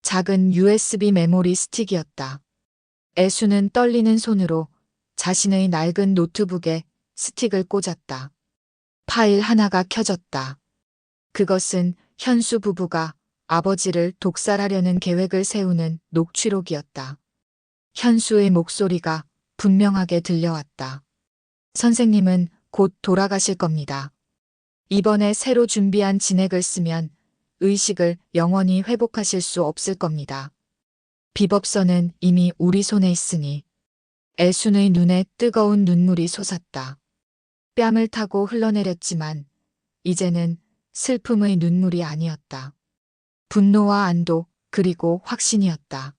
작은 USB 메모리 스틱이었다. 애수는 떨리는 손으로 자신의 낡은 노트북에 스틱을 꽂았다. 파일 하나가 켜졌다. 그것은 현수 부부가 아버지를 독살하려는 계획을 세우는 녹취록이었다. 현수의 목소리가 분명하게 들려왔다. 선생님은 곧 돌아가실 겁니다. 이번에 새로 준비한 진액을 쓰면 의식을 영원히 회복하실 수 없을 겁니다. 비법서는 이미 우리 손에 있으니. 애순의 눈에 뜨거운 눈물이 솟았다. 뺨을 타고 흘러내렸지만 이제는 슬픔의 눈물이 아니었다. 분노와 안도 그리고 확신이었다.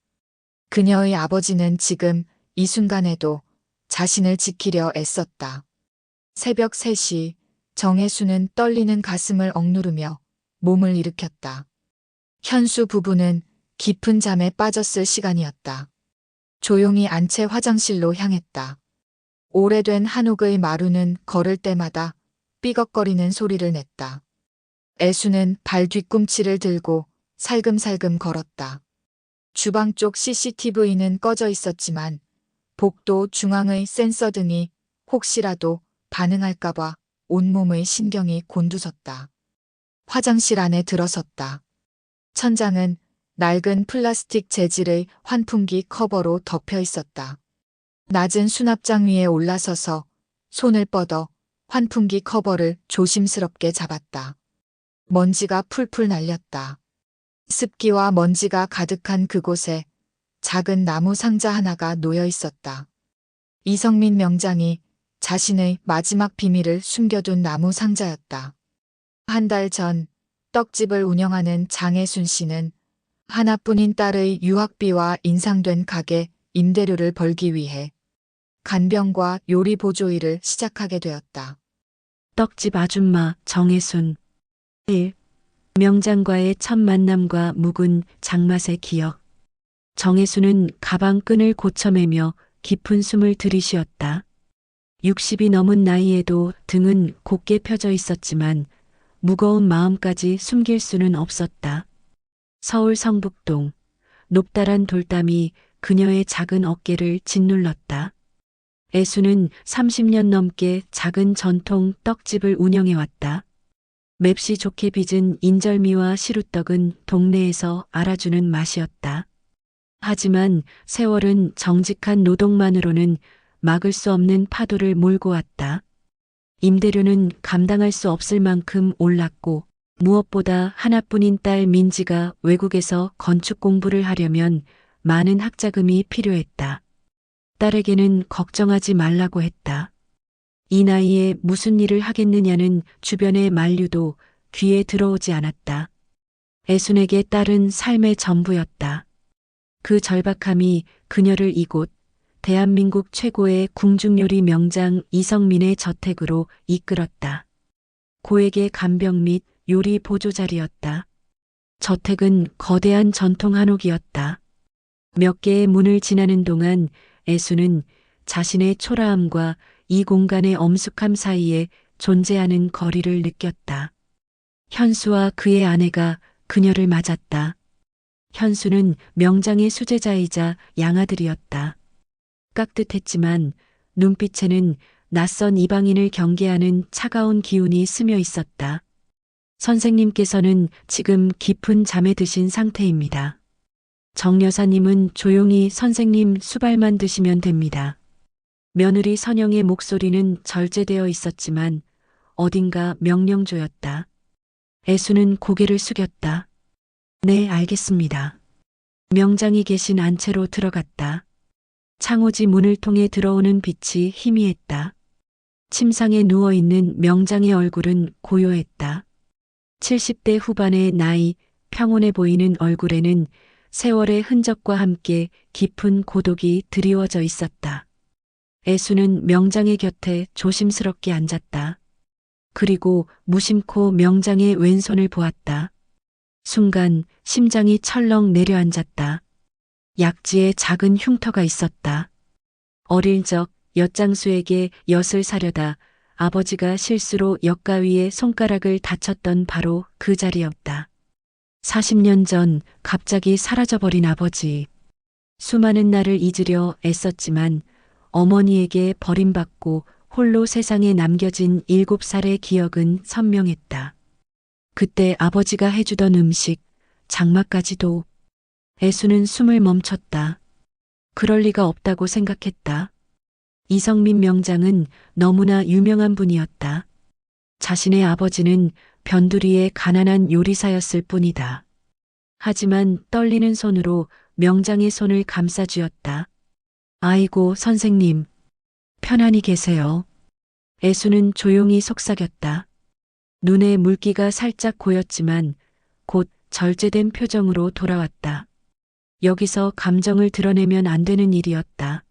그녀의 아버지는 지금 이 순간에도 자신을 지키려 애썼다. 새벽 3시 정혜수는 떨리는 가슴을 억누르며 몸을 일으켰다. 현수 부부는 깊은 잠에 빠졌을 시간이었다. 조용히 안채 화장실로 향했다. 오래된 한옥의 마루는 걸을 때마다 삐걱거리는 소리를 냈다. 애수는 발 뒤꿈치를 들고 살금살금 걸었다. 주방 쪽 CCTV는 꺼져 있었지만 복도 중앙의 센서 등이 혹시라도 반응할까봐 온몸의 신경이 곤두섰다. 화장실 안에 들어섰다. 천장은 낡은 플라스틱 재질의 환풍기 커버로 덮여 있었다. 낮은 수납장 위에 올라서서 손을 뻗어 환풍기 커버를 조심스럽게 잡았다. 먼지가 풀풀 날렸다. 습기와 먼지가 가득한 그곳에 작은 나무 상자 하나가 놓여 있었다. 이성민 명장이 자신의 마지막 비밀을 숨겨둔 나무 상자였다. 한 달 전 떡집을 운영하는 장혜순 씨는 하나뿐인 딸의 유학비와 인상된 가게 임대료를 벌기 위해 간병과 요리 보조 일을 시작하게 되었다. 떡집 아줌마 정혜순 1. 명장과의 첫 만남과 묵은 장맛의 기억. 정혜순은 가방 끈을 고쳐매며 깊은 숨을 들이쉬었다. 60이 넘은 나이에도 등은 곧게 펴져 있었지만 무거운 마음까지 숨길 수는 없었다. 서울 성북동. 높다란 돌담이 그녀의 작은 어깨를 짓눌렀다. 애수는 30년 넘게 작은 전통 떡집을 운영해왔다. 맵시 좋게 빚은 인절미와 시루떡은 동네에서 알아주는 맛이었다. 하지만 세월은 정직한 노동만으로는 막을 수 없는 파도를 몰고 왔다. 임대료는 감당할 수 없을 만큼 올랐고 무엇보다 하나뿐인 딸 민지가 외국에서 건축 공부를 하려면 많은 학자금이 필요했다. 딸에게는 걱정하지 말라고 했다. 이 나이에 무슨 일을 하겠느냐는 주변의 만류도 귀에 들어오지 않았다. 애순에게 딸은 삶의 전부였다. 그 절박함이 그녀를 이곳 대한민국 최고의 궁중요리 명장 이성민의 저택으로 이끌었다. 고액의 간병 및 요리 보조 자리였다. 저택은 거대한 전통 한옥이었다. 몇 개의 문을 지나는 동안 애수는 자신의 초라함과 이 공간의 엄숙함 사이에 존재하는 거리를 느꼈다. 현수와 그의 아내가 그녀를 맞았다. 현수는 명장의 수제자이자 양아들이었다. 깍듯했지만 눈빛에는 낯선 이방인을 경계하는 차가운 기운이 스며 있었다. 선생님께서는 지금 깊은 잠에 드신 상태입니다. 정 여사님은 조용히 선생님 수발만 드시면 됩니다. 며느리 선영의 목소리는 절제되어 있었지만 어딘가 명령조였다. 애수는 고개를 숙였다. 네, 알겠습니다. 명장이 계신 안채로 들어갔다. 창호지 문을 통해 들어오는 빛이 희미했다. 침상에 누워있는 명장의 얼굴은 고요했다. 70대 후반의 나이, 평온해 보이는 얼굴에는 세월의 흔적과 함께 깊은 고독이 드리워져 있었다. 애수는 명장의 곁에 조심스럽게 앉았다. 그리고 무심코 명장의 왼손을 보았다. 순간 심장이 철렁 내려앉았다. 약지에 작은 흉터가 있었다. 어릴 적 엿장수에게 엿을 사려다 아버지가 실수로 엿가위에 손가락을 다쳤던 바로 그 자리였다. 40년 전 갑자기 사라져버린 아버지. 수많은 날을 잊으려 애썼지만 어머니에게 버림받고 홀로 세상에 남겨진 7살의 기억은 선명했다. 그때 아버지가 해주던 음식, 장마까지도. 애수는 숨을 멈췄다. 그럴 리가 없다고 생각했다. 이성민 명장은 너무나 유명한 분이었다. 자신의 아버지는 변두리의 가난한 요리사였을 뿐이다. 하지만 떨리는 손으로 명장의 손을 감싸쥐었다. 아이고, 선생님. 편안히 계세요. 애수는 조용히 속삭였다. 눈에 물기가 살짝 고였지만 곧 절제된 표정으로 돌아왔다. 여기서 감정을 드러내면 안 되는 일이었다.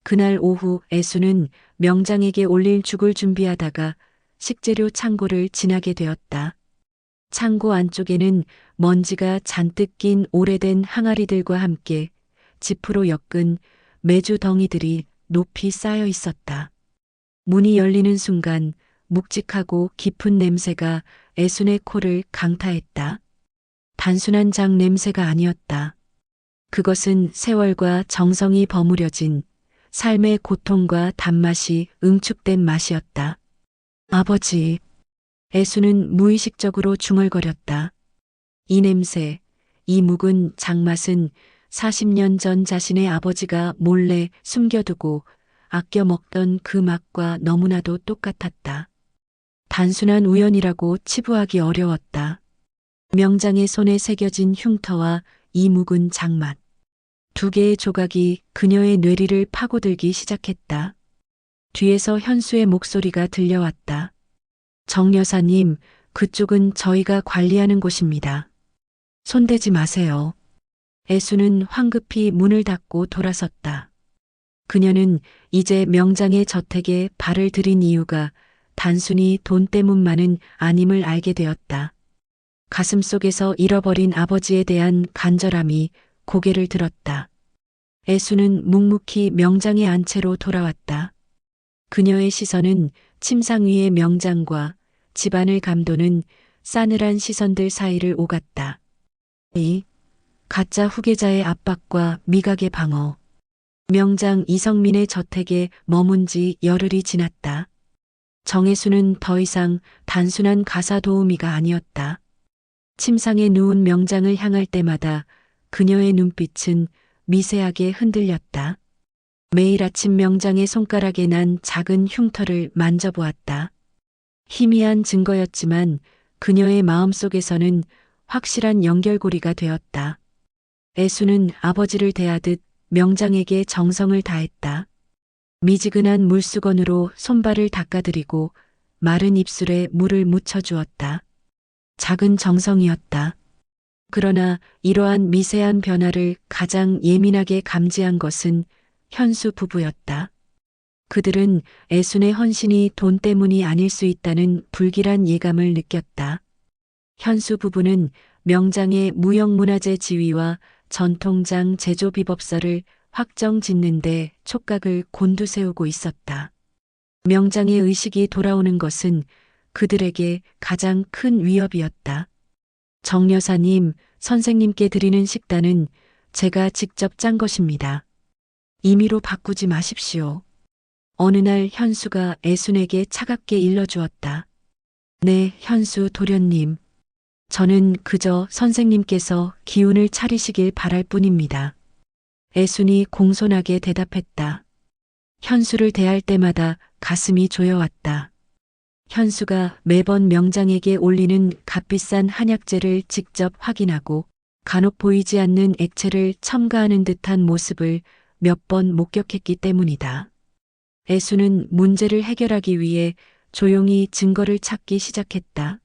그날 오후 애수는 명장에게 올릴 죽을 준비하다가 식재료 창고를 지나게 되었다. 창고 안쪽에는 먼지가 잔뜩 낀 오래된 항아리들과 함께 지프로 엮은 메주 덩이들이 높이 쌓여 있었다. 문이 열리는 순간 묵직하고 깊은 냄새가 애순의 코를 강타했다. 단순한 장 냄새가 아니었다. 그것은 세월과 정성이 버무려진 삶의 고통과 단맛이 응축된 맛이었다. 아버지. 애수는 무의식적으로 중얼거렸다. 이 냄새, 이 묵은 장맛은 40년 전 자신의 아버지가 몰래 숨겨두고 아껴 먹던 그 맛과 너무나도 똑같았다. 단순한 우연이라고 치부하기 어려웠다. 명장의 손에 새겨진 흉터와 이 묵은 장맛. 두 개의 조각이 그녀의 뇌리를 파고들기 시작했다. 뒤에서 현수의 목소리가 들려왔다. 정 여사님, 그쪽은 저희가 관리하는 곳입니다. 손대지 마세요. 애수는 황급히 문을 닫고 돌아섰다. 그녀는 이제 명장의 저택에 발을 들인 이유가 단순히 돈 때문만은 아님을 알게 되었다. 가슴속에서 잃어버린 아버지에 대한 간절함이 고개를 들었다. 애수는 묵묵히 명장의 안채로 돌아왔다. 그녀의 시선은 침상 위의 명장과 집안을 감도는 싸늘한 시선들 사이를 오갔다. 이 가짜 후계자의 압박과 미각의 방어. 명장 이성민의 저택에 머문 지 열흘이 지났다. 정혜수는 더 이상 단순한 가사 도우미가 아니었다. 침상에 누운 명장을 향할 때마다 그녀의 눈빛은 미세하게 흔들렸다. 매일 아침 명장의 손가락에 난 작은 흉터를 만져보았다. 희미한 증거였지만 그녀의 마음속에서는 확실한 연결고리가 되었다. 애수는 아버지를 대하듯 명장에게 정성을 다했다. 미지근한 물수건으로 손발을 닦아드리고 마른 입술에 물을 묻혀주었다. 작은 정성이었다. 그러나 이러한 미세한 변화를 가장 예민하게 감지한 것은 현수 부부였다. 그들은 애순의 헌신이 돈 때문이 아닐 수 있다는 불길한 예감을 느꼈다. 현수 부부는 명장의 무형문화재 지위와 전통장 제조 비법서를 확정 짓는데 촉각을 곤두세우고 있었다. 명장의 의식이 돌아오는 것은 그들에게 가장 큰 위협이었다. 정 여사님, 선생님께 드리는 식단은 제가 직접 짠 것입니다. 임의로 바꾸지 마십시오. 어느 날 현수가 애순에게 차갑게 일러주었다. 네, 현수 도련님. 저는 그저 선생님께서 기운을 차리시길 바랄 뿐입니다. 애순이 공손하게 대답했다. 현수를 대할 때마다 가슴이 조여왔다. 현수가 매번 명장에게 올리는 값비싼 한약재를 직접 확인하고 간혹 보이지 않는 액체를 첨가하는 듯한 모습을 몇 번 목격했기 때문이다. 애수는 문제를 해결하기 위해 조용히 증거를 찾기 시작했다.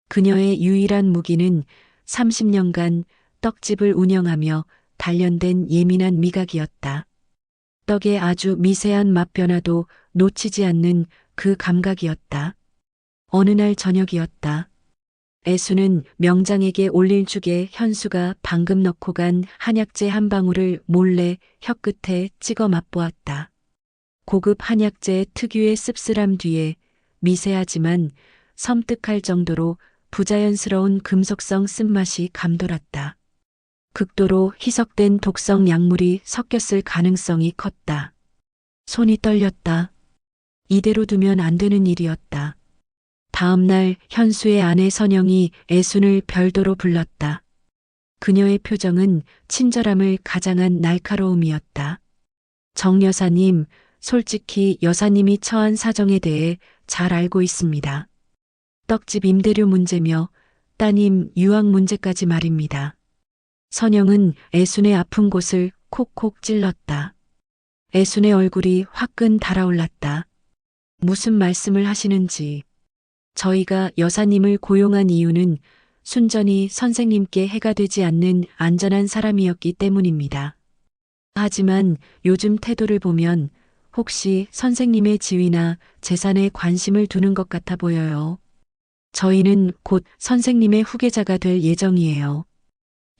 그녀의 유일한 무기는 30년간 떡집을 운영하며 단련된 예민한 미각이었다. 떡의 아주 미세한 맛 변화도 놓치지 않는 그 감각이었다. 어느 날 저녁이었다. 애수는 명장에게 올릴 죽에 현수가 방금 넣고 간 한약재 한 방울을 몰래 혀끝에 찍어 맛보았다. 고급 한약재 특유의 씁쓸함 뒤에 미세하지만 섬뜩할 정도로 부자연스러운 금속성 쓴맛이 감돌았다. 극도로 희석된 독성 약물이 섞였을 가능성이 컸다. 손이 떨렸다. 이대로 두면 안 되는 일이었다. 다음 날 현수의 아내 선영이 애순을 별도로 불렀다. 그녀의 표정은 친절함을 가장한 날카로움이었다. 정 여사님, 솔직히 여사님이 처한 사정에 대해 잘 알고 있습니다. 떡집 임대료 문제며 따님 유학 문제까지 말입니다. 선영은 애순의 아픈 곳을 콕콕 찔렀다. 애순의 얼굴이 화끈 달아올랐다. 무슨 말씀을 하시는지. 저희가 여사님을 고용한 이유는 순전히 선생님께 해가 되지 않는 안전한 사람이었기 때문입니다. 하지만 요즘 태도를 보면 혹시 선생님의 지위나 재산에 관심을 두는 것 같아 보여요. 저희는 곧 선생님의 후계자가 될 예정이에요.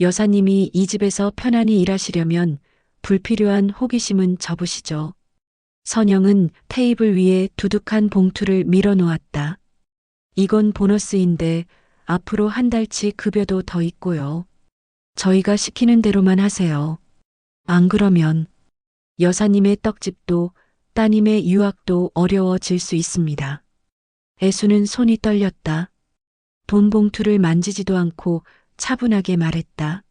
여사님이 이 집에서 편안히 일하시려면 불필요한 호기심은 접으시죠. 선영은 테이블 위에 두둑한 봉투를 밀어놓았다. 이건 보너스인데 앞으로 한 달치 급여도 더 있고요. 저희가 시키는 대로만 하세요. 안 그러면 여사님의 떡집도 따님의 유학도 어려워질 수 있습니다. 애수는 손이 떨렸다. 돈 봉투를 만지지도 않고 차분하게 말했다.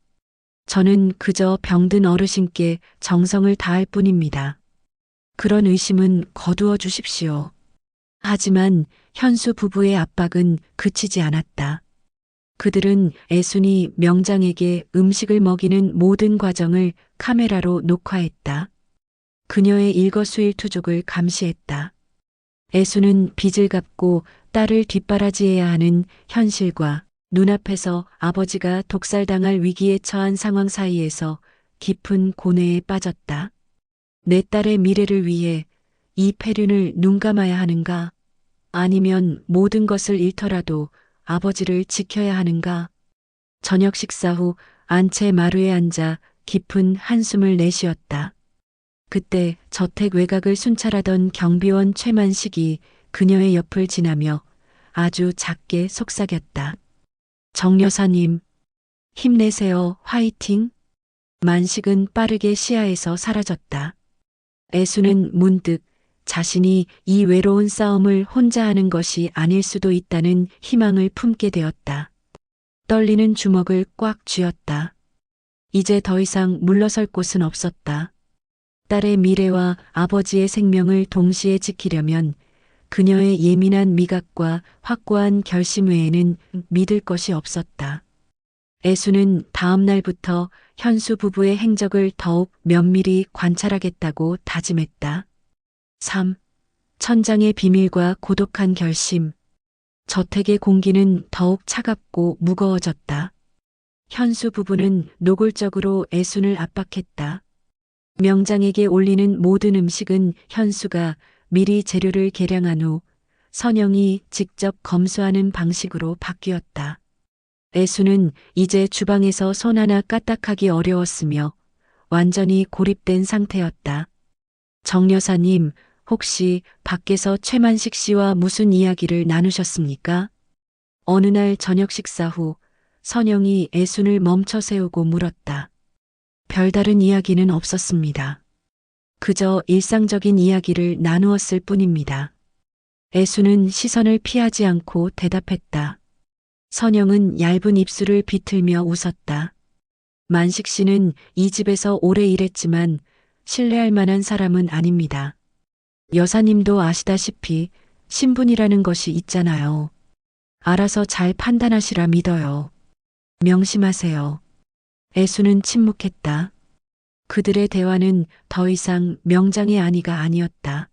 저는 그저 병든 어르신께 정성을 다할 뿐입니다. 그런 의심은 거두어 주십시오. 하지만 현수 부부의 압박은 그치지 않았다. 그들은 애순이 명장에게 음식을 먹이는 모든 과정을 카메라로 녹화했다. 그녀의 일거수일투족을 감시했다. 애순은 빚을 갚고 딸을 뒷바라지해야 하는 현실과 눈앞에서 아버지가 독살당할 위기에 처한 상황 사이에서 깊은 고뇌에 빠졌다. 내 딸의 미래를 위해 이 폐륜을 눈감아야 하는가? 아니면 모든 것을 잃더라도 아버지를 지켜야 하는가? 저녁 식사 후 안채 마루에 앉아 깊은 한숨을 내쉬었다. 그때 저택 외곽을 순찰하던 경비원 최만식이 그녀의 옆을 지나며 아주 작게 속삭였다. 정 여사님, 힘내세요, 화이팅. 만식은 빠르게 시야에서 사라졌다. 애수는 문득 자신이 이 외로운 싸움을 혼자 하는 것이 아닐 수도 있다는 희망을 품게 되었다. 떨리는 주먹을 꽉 쥐었다. 이제 더 이상 물러설 곳은 없었다. 딸의 미래와 아버지의 생명을 동시에 지키려면 그녀의 예민한 미각과 확고한 결심 외에는 믿을 것이 없었다. 애수는 다음 날부터 현수 부부의 행적을 더욱 면밀히 관찰하겠다고 다짐했다. 3. 천장의 비밀과 고독한 결심. 저택의 공기는 더욱 차갑고 무거워졌다. 현수 부부는 노골적으로 애순을 압박했다. 명장에게 올리는 모든 음식은 현수가 미리 재료를 계량한 후 선영이 직접 검수하는 방식으로 바뀌었다. 애수는 이제 주방에서 손 하나 까딱하기 어려웠으며 완전히 고립된 상태였다. 정 여사님, 혹시 밖에서 최만식 씨와 무슨 이야기를 나누셨습니까? 어느 날 저녁 식사 후 선영이 애순을 멈춰 세우고 물었다. 별다른 이야기는 없었습니다. 그저 일상적인 이야기를 나누었을 뿐입니다. 애순은 시선을 피하지 않고 대답했다. 선영은 얇은 입술을 비틀며 웃었다. 만식 씨는 이 집에서 오래 일했지만 신뢰할 만한 사람은 아닙니다. 여사님도 아시다시피 신분이라는 것이 있잖아요. 알아서 잘 판단하시라 믿어요. 명심하세요. 애수는 침묵했다. 그들의 대화는 더 이상 명장의 아니가 아니었다.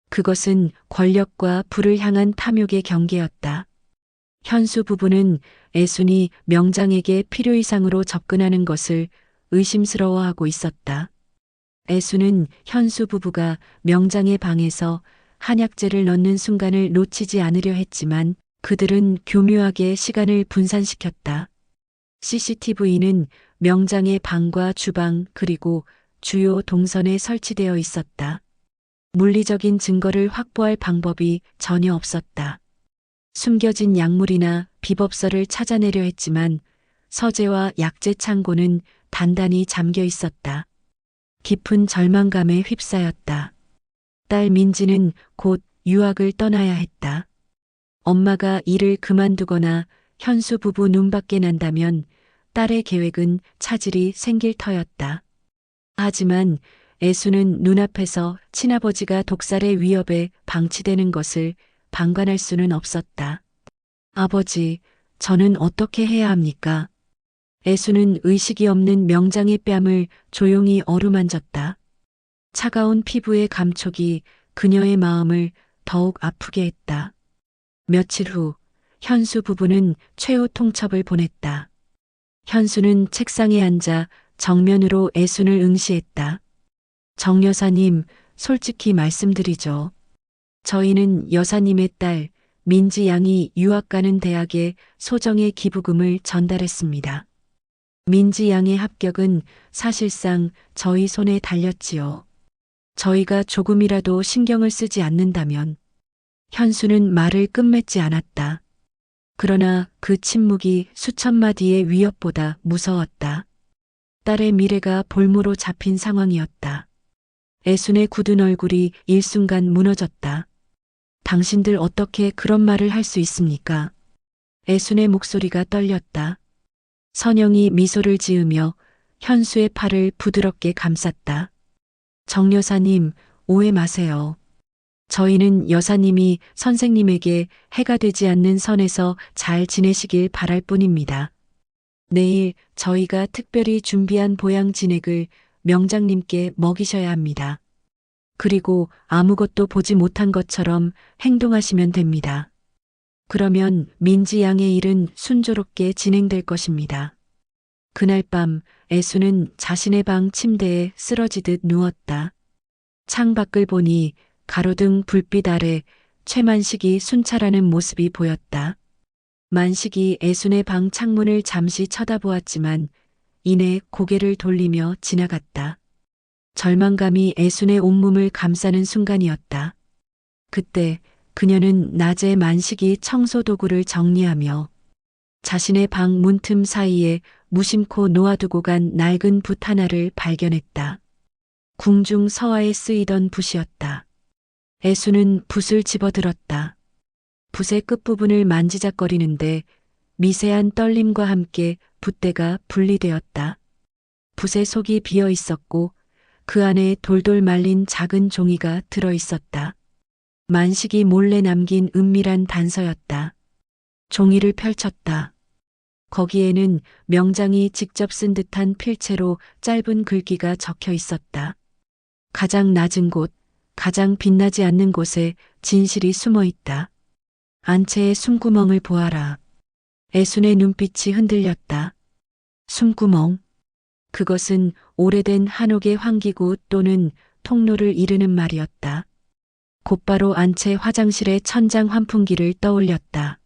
그것은 권력과 부를 향한 탐욕의 경계였다. 현수 부부는 애순이 명장에게 필요 이상으로 접근하는 것을 의심스러워하고 있었다. 애순은 현수 부부가 명장의 방에서 한약재를 넣는 순간을 놓치지 않으려 했지만 그들은 교묘하게 시간을 분산시켰다. CCTV는 명장의 방과 주방 그리고 주요 동선에 설치되어 있었다. 물리적인 증거를 확보할 방법이 전혀 없었다. 숨겨진 약물이나 비법서를 찾아내려 했지만 서재와 약재 창고는 단단히 잠겨 있었다. 깊은 절망감에 휩싸였다. 딸 민지는 곧 유학을 떠나야 했다. 엄마가 일을 그만두거나 현수 부부 눈밖에 난다면 딸의 계획은 차질이 생길 터였다. 하지만 애수는 눈앞에서 친아버지가 독살의 위협에 방치되는 것을 방관할 수는 없었다. 아버지, 저는 어떻게 해야 합니까? 애수는 의식이 없는 명장의 뺨을 조용히 어루만졌다. 차가운 피부의 감촉이 그녀의 마음을 더욱 아프게 했다. 며칠 후 현수 부부는 최후 통첩을 보냈다. 현수는 책상에 앉아 정면으로 애순을 응시했다. 정 여사님, 솔직히 말씀드리죠. 저희는 여사님의 딸 민지 양이 유학 가는 대학에 소정의 기부금을 전달했습니다. 민지 양의 합격은 사실상 저희 손에 달렸지요. 저희가 조금이라도 신경을 쓰지 않는다면 현수는 말을 끝맺지 않았다. 그러나 그 침묵이 수천 마디의 위협보다 무서웠다. 딸의 미래가 볼모로 잡힌 상황이었다. 애순의 굳은 얼굴이 일순간 무너졌다. 당신들 어떻게 그런 말을 할 수 있습니까? 애순의 목소리가 떨렸다. 선영이 미소를 지으며 현수의 팔을 부드럽게 감쌌다. 정 여사님, 오해 마세요. 저희는 여사님이 선생님에게 해가 되지 않는 선에서 잘 지내시길 바랄 뿐입니다. 내일 저희가 특별히 준비한 보양 진액을 명장님께 먹이셔야 합니다. 그리고 아무것도 보지 못한 것처럼 행동하시면 됩니다. 그러면 민지 양의 일은 순조롭게 진행될 것입니다. 그날 밤 애수는 자신의 방 침대에 쓰러지듯 누웠다. 창밖을 보니 가로등 불빛 아래 최만식이 순찰하는 모습이 보였다. 만식이 애순의 방 창문을 잠시 쳐다보았지만 이내 고개를 돌리며 지나갔다. 절망감이 애순의 온몸을 감싸는 순간이었다. 그때 그녀는 낮에 만식이 청소 도구를 정리하며 자신의 방 문틈 사이에 무심코 놓아두고 간 낡은 붓 하나를 발견했다. 궁중 서화에 쓰이던 붓이었다. 애수는 붓을 집어들었다. 붓의 끝부분을 만지작거리는데 미세한 떨림과 함께 붓대가 분리되었다. 붓의 속이 비어 있었고 그 안에 돌돌 말린 작은 종이가 들어 있었다. 만식이 몰래 남긴 은밀한 단서였다. 종이를 펼쳤다. 거기에는 명장이 직접 쓴 듯한 필체로 짧은 글귀가 적혀 있었다. 가장 낮은 곳, 가장 빛나지 않는 곳에 진실이 숨어 있다. 안채의 숨구멍을 보아라. 애순의 눈빛이 흔들렸다. 숨구멍. 그것은 오래된 한옥의 환기구 또는 통로를 이르는 말이었다. 곧바로 안채 화장실의 천장 환풍기를 떠올렸다.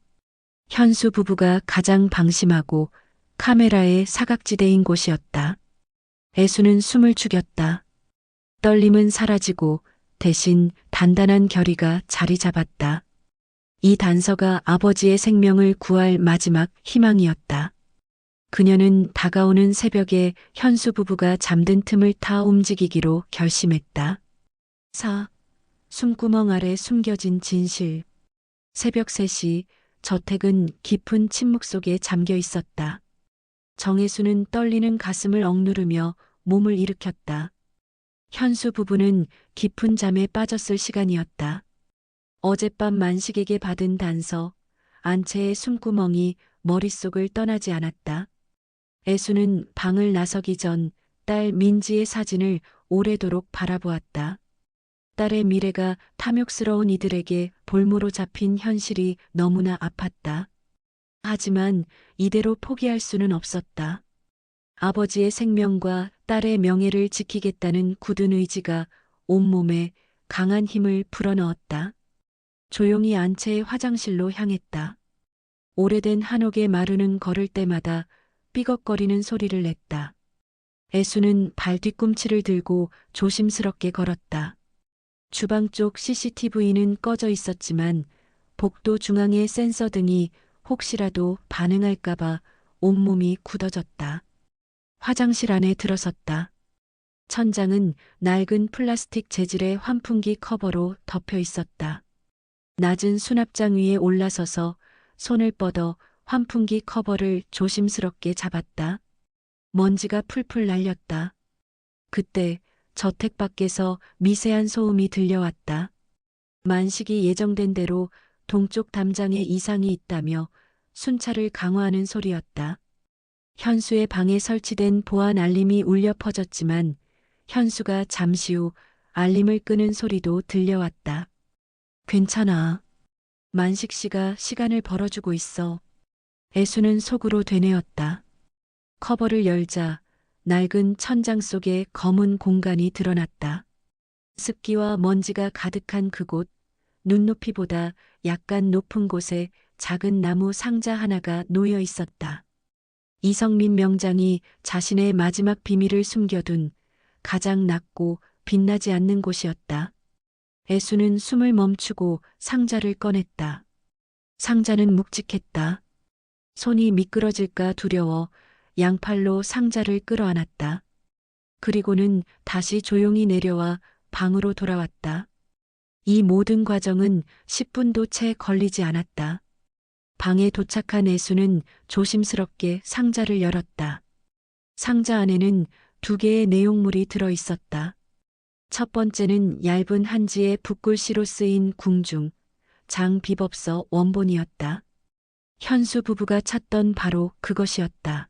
현수 부부가 가장 방심하고 카메라의 사각지대인 곳이었다. 애수는 숨을 죽였다. 떨림은 사라지고 대신 단단한 결의가 자리 잡았다. 이 단서가 아버지의 생명을 구할 마지막 희망이었다. 그녀는 다가오는 새벽에 현수 부부가 잠든 틈을 타 움직이기로 결심했다. 숨구멍 아래 숨겨진 진실. 새벽 3시 저택은 깊은 침묵 속에 잠겨 있었다. 정혜수는 떨리는 가슴을 억누르며 몸을 일으켰다. 현수 부부는 깊은 잠에 빠졌을 시간이었다. 어젯밤 만식에게 받은 단서, 안채의 숨구멍이 머릿속을 떠나지 않았다. 애수는 방을 나서기 전 딸 민지의 사진을 오래도록 바라보았다. 딸의 미래가 탐욕스러운 이들에게 볼모로 잡힌 현실이 너무나 아팠다. 하지만 이대로 포기할 수는 없었다. 아버지의 생명과 딸의 명예를 지키겠다는 굳은 의지가 온몸에 강한 힘을 불어넣었다. 조용히 안채의 화장실로 향했다. 오래된 한옥의 마루는 걸을 때마다 삐걱거리는 소리를 냈다. 애수는 발 뒤꿈치를 들고 조심스럽게 걸었다. 주방 쪽 CCTV는 꺼져 있었지만 복도 중앙의 센서 등이 혹시라도 반응할까봐 온몸이 굳어졌다. 화장실 안에 들어섰다. 천장은 낡은 플라스틱 재질의 환풍기 커버로 덮여 있었다. 낮은 수납장 위에 올라서서 손을 뻗어 환풍기 커버를 조심스럽게 잡았다. 먼지가 풀풀 날렸다. 그때 저택 밖에서 미세한 소음이 들려왔다. 만식이 예정된 대로 동쪽 담장에 이상이 있다며 순찰을 강화하는 소리였다. 현수의 방에 설치된 보안 알림이 울려 퍼졌지만 현수가 잠시 후 알림을 끄는 소리도 들려왔다. 괜찮아. 만식 씨가 시간을 벌어주고 있어. 애수는 속으로 되뇌었다. 커버를 열자 낡은 천장 속에 검은 공간이 드러났다. 습기와 먼지가 가득한 그곳, 눈높이보다 약간 높은 곳에 작은 나무 상자 하나가 놓여 있었다. 이성민 명장이 자신의 마지막 비밀을 숨겨둔 가장 낮고 빛나지 않는 곳이었다. 애수는 숨을 멈추고 상자를 꺼냈다. 상자는 묵직했다. 손이 미끄러질까 두려워 양팔로 상자를 끌어안았다. 그리고는 다시 조용히 내려와 방으로 돌아왔다. 이 모든 과정은 10분도 채 걸리지 않았다. 방에 도착한 애수는 조심스럽게 상자를 열었다. 상자 안에는 2개의 내용물이 들어 있었다. 첫 번째는 얇은 한지의 붓글씨로 쓰인 궁중, 장비법서 원본이었다. 현수 부부가 찾던 바로 그것이었다.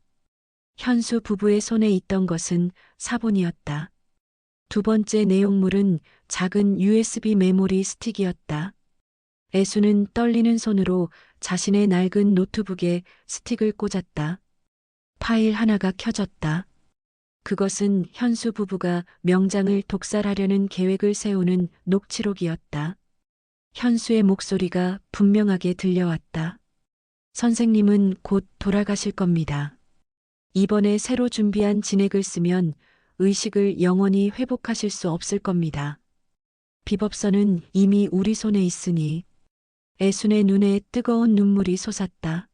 현수 부부의 손에 있던 것은 사본이었다. 두 번째 내용물은 작은 USB 메모리 스틱이었다. 애수는 떨리는 손으로 자신의 낡은 노트북에 스틱을 꽂았다. 파일 하나가 켜졌다. 그것은 현수 부부가 명장을 독살하려는 계획을 세우는 녹취록이었다. 현수의 목소리가 분명하게 들려왔다. 선생님은 곧 돌아가실 겁니다. 이번에 새로 준비한 진액을 쓰면 의식을 영원히 회복하실 수 없을 겁니다. 비법서는 이미 우리 손에 있으니. 애순의 눈에 뜨거운 눈물이 솟았다.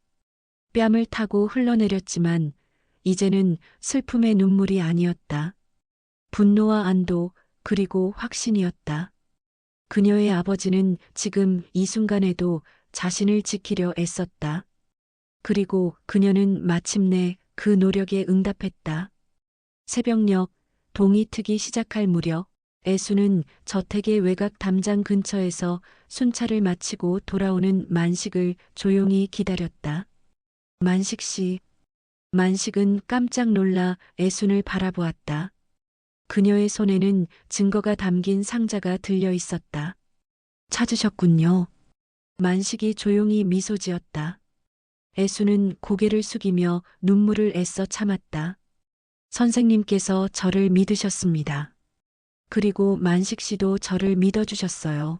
뺨을 타고 흘러내렸지만 이제는 슬픔의 눈물이 아니었다. 분노와 안도 그리고 확신이었다. 그녀의 아버지는 지금 이 순간에도 자신을 지키려 애썼다. 그리고 그녀는 마침내 그 노력에 응답했다. 새벽녘 동이 트기 시작할 무렵 애수는 저택의 외곽 담장 근처에서 순찰을 마치고 돌아오는 만식을 조용히 기다렸다. 만식 씨. 만식은 깜짝 놀라 애순을 바라보았다. 그녀의 손에는 증거가 담긴 상자가 들려 있었다. 찾으셨군요. 만식이 조용히 미소 지었다. 애수는 고개를 숙이며 눈물을 애써 참았다. 선생님께서 저를 믿으셨습니다. 그리고 만식 씨도 저를 믿어주셨어요.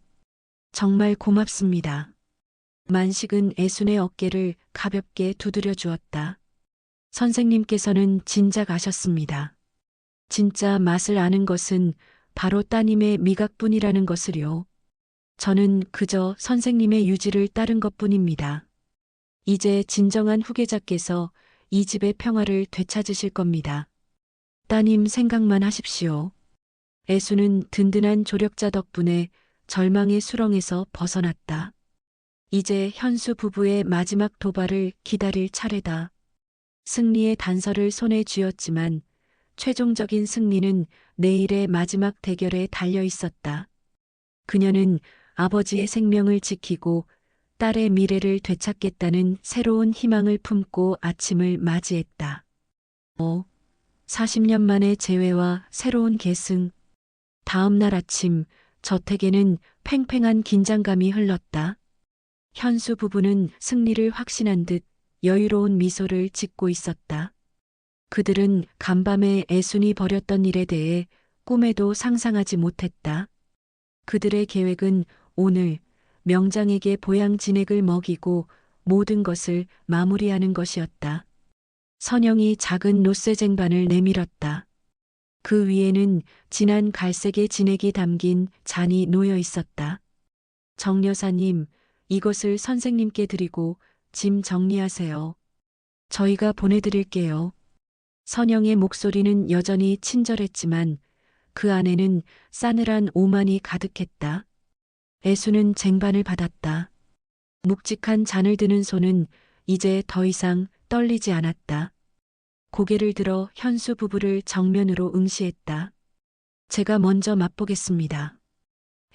정말 고맙습니다. 만식은 애순의 어깨를 가볍게 두드려 주었다. 선생님께서는 진작 아셨습니다. 진짜 맛을 아는 것은 바로 따님의 미각뿐이라는 것을요. 저는 그저 선생님의 유지를 따른 것뿐입니다. 이제 진정한 후계자께서 이 집의 평화를 되찾으실 겁니다. 따님 생각만 하십시오. 애수는 든든한 조력자 덕분에 절망의 수렁에서 벗어났다. 이제 현수 부부의 마지막 도발을 기다릴 차례다. 승리의 단서를 손에 쥐었지만 최종적인 승리는 내일의 마지막 대결에 달려 있었다. 그녀는 아버지의 생명을 지키고 딸의 미래를 되찾겠다는 새로운 희망을 품고 아침을 맞이했다. 40년 만의 재회와 새로운 계승. 다음 날 아침 저택에는 팽팽한 긴장감이 흘렀다. 현수 부부는 승리를 확신한 듯 여유로운 미소를 짓고 있었다. 그들은 간밤에 애순이 벌였던 일에 대해 꿈에도 상상하지 못했다. 그들의 계획은 오늘 명장에게 보양 진액을 먹이고 모든 것을 마무리하는 것이었다. 선영이 작은 노쇠쟁반을 내밀었다. 그 위에는 진한 갈색의 진액이 담긴 잔이 놓여 있었다. 정 여사님, 이것을 선생님께 드리고 짐 정리하세요. 저희가 보내드릴게요. 선영의 목소리는 여전히 친절했지만 그 안에는 싸늘한 오만이 가득했다. 애수는 쟁반을 받았다. 묵직한 잔을 드는 손은 이제 더 이상 떨리지 않았다. 고개를 들어 현수 부부를 정면으로 응시했다. 제가 먼저 맛보겠습니다.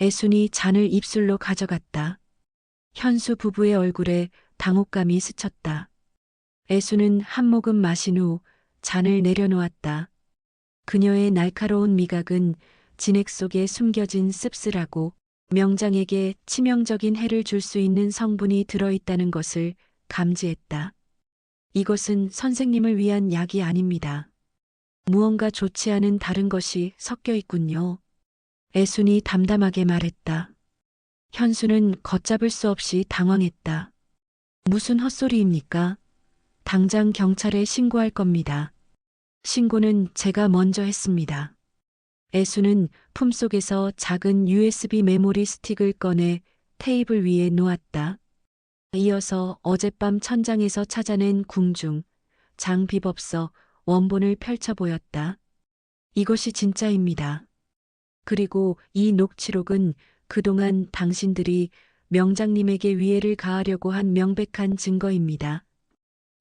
애순이 잔을 입술로 가져갔다. 현수 부부의 얼굴에 당혹감이 스쳤다. 애순은 한 모금 마신 후 잔을 내려놓았다. 그녀의 날카로운 미각은 진액 속에 숨겨진 씁쓸하고 명장에게 치명적인 해를 줄 수 있는 성분이 들어있다는 것을 감지했다. 이것은 선생님을 위한 약이 아닙니다. 무언가 좋지 않은 다른 것이 섞여 있군요. 애순이 담담하게 말했다. 현수는 걷잡을 수 없이 당황했다. 무슨 헛소리입니까? 당장 경찰에 신고할 겁니다. 신고는 제가 먼저 했습니다. 애수는 품속에서 작은 USB 메모리 스틱을 꺼내 테이블 위에 놓았다. 이어서 어젯밤 천장에서 찾아낸 궁중, 장비법서, 원본을 펼쳐 보였다. 이것이 진짜입니다. 그리고 이 녹취록은 그동안 당신들이 명장님에게 위해를 가하려고 한 명백한 증거입니다.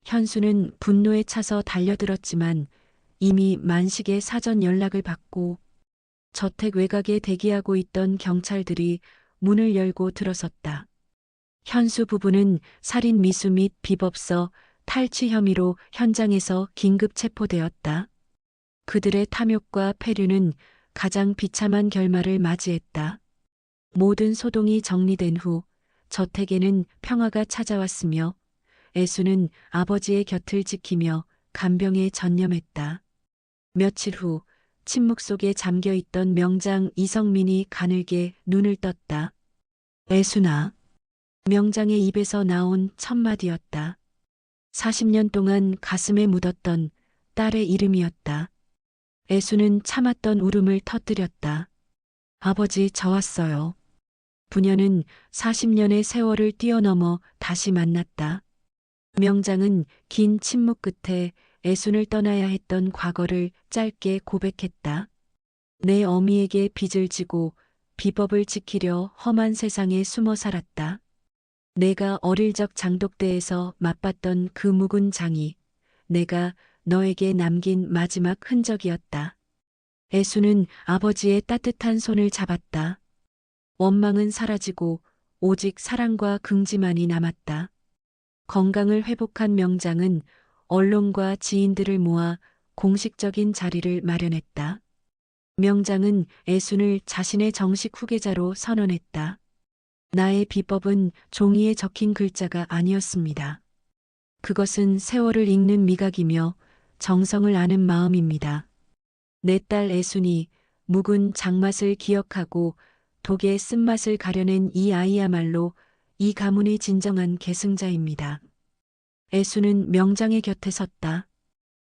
현수는 분노에 차서 달려들었지만 이미 만식의 사전 연락을 받고 저택 외곽에 대기하고 있던 경찰들이 문을 열고 들어섰다. 현수 부부는 살인 미수 및 비법서 탈취 혐의로 현장에서 긴급 체포되었다. 그들의 탐욕과 패륜은 가장 비참한 결말을 맞이했다. 모든 소동이 정리된 후 저택에는 평화가 찾아왔으며 애수는 아버지의 곁을 지키며 간병에 전념했다. 며칠 후 침묵 속에 잠겨있던 명장 이성민이 가늘게 눈을 떴다. 애순아. 명장의 입에서 나온 첫 마디였다. 40년 동안 가슴에 묻었던 딸의 이름이었다. 애수는 참았던 울음을 터뜨렸다. 아버지, 저 왔어요. 부녀는 40년의 세월을 뛰어넘어 다시 만났다. 명장은 긴 침묵 끝에 애순을 떠나야 했던 과거를 짧게 고백했다. 내 어미에게 빚을 지고 비법을 지키려 험한 세상에 숨어 살았다. 내가 어릴 적 장독대에서 맛봤던 그 묵은 장이 내가 너에게 남긴 마지막 흔적이었다. 애수는 아버지의 따뜻한 손을 잡았다. 원망은 사라지고 오직 사랑과 긍지만이 남았다. 건강을 회복한 명장은 언론과 지인들을 모아 공식적인 자리를 마련했다. 명장은 애순을 자신의 정식 후계자로 선언했다. 나의 비법은 종이에 적힌 글자가 아니었습니다. 그것은 세월을 읽는 미각이며 정성을 아는 마음입니다. 내 딸 애순이 묵은 장맛을 기억하고 독의 쓴맛을 가려낸 이 아이야말로 이 가문의 진정한 계승자입니다. 애수는 명장의 곁에 섰다.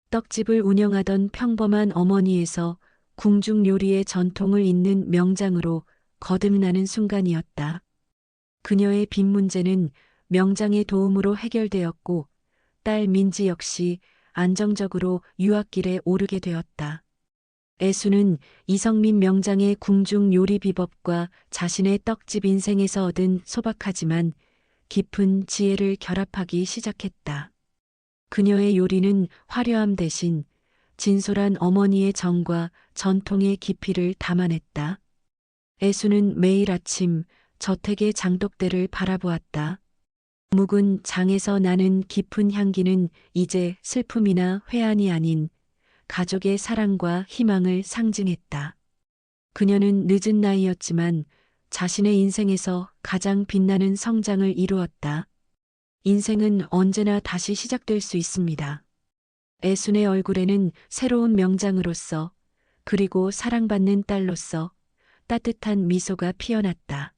떡집을 운영하던 평범한 어머니에서 궁중 요리의 전통을 잇는 명장으로 거듭나는 순간이었다. 그녀의 빚 문제는 명장의 도움으로 해결되었고 딸 민지 역시 안정적으로 유학길에 오르게 되었다. 애수는 이성민 명장의 궁중 요리 비법과 자신의 떡집 인생에서 얻은 소박하지만 깊은 지혜를 결합하기 시작했다. 그녀의 요리는 화려함 대신 진솔한 어머니의 정과 전통의 깊이를 담아냈다. 애수는 매일 아침 저택의 장독대를 바라보았다. 묵은 장에서 나는 깊은 향기는 이제 슬픔이나 회한이 아닌 가족의 사랑과 희망을 상징했다. 그녀는 늦은 나이였지만 자신의 인생에서 가장 빛나는 성장을 이루었다. 인생은 언제나 다시 시작될 수 있습니다. 애순의 얼굴에는 새로운 명장으로서 그리고 사랑받는 딸로서 따뜻한 미소가 피어났다.